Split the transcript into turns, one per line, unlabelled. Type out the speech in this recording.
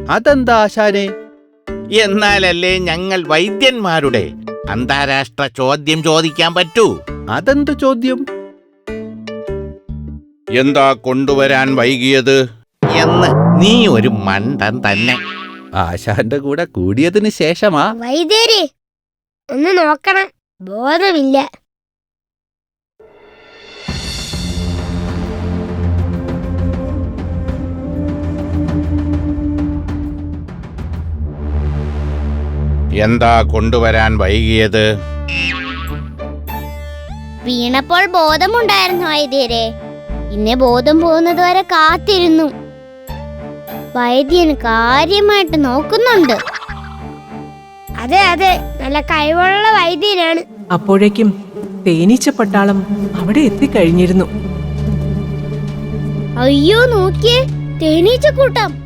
അതെന്താ ആശാനെ?
എന്നാലല്ലേ ഞങ്ങൾ വൈദ്യന്മാരുടെ അന്താരാഷ്ട്ര ചോദ്യം ചോദിക്കാൻ പറ്റൂ.
അതെന്ത് ചോദ്യം?
എന്താ കൊണ്ടുവരാൻ വൈകിയത് എന്ന്. നീ ഒരു മണ്ടൻ തന്നെ.
ആശാന്റെ കൂടെ കൂടിയതിന് ശേഷമാ.
വൈദ്യരെ ഒന്ന് നോക്കണം, ബോധമില്ല.
എന്താ കൊണ്ടുവരാൻ വൈകിയത്?
വീണപ്പോൾ ബോധമുണ്ടായിരുന്നു വൈദ്യരെ. പിന്നെ ബോധം പോകുന്നത് വരെ കാത്തിരുന്നു. വൈദ്യൻ കാര്യമായിട്ട് നോക്കുന്നുണ്ട്. അതെ അതെ, നല്ല കഴിവുള്ള വൈദ്യനാണ്.
അപ്പോഴേക്കും തേനീച്ച പട്ടാളം അവിടെ എത്തിക്കഴിഞ്ഞിരുന്നു.
അയ്യോ നോക്കിയേ, തേനീച്ചക്കൂട്ടം.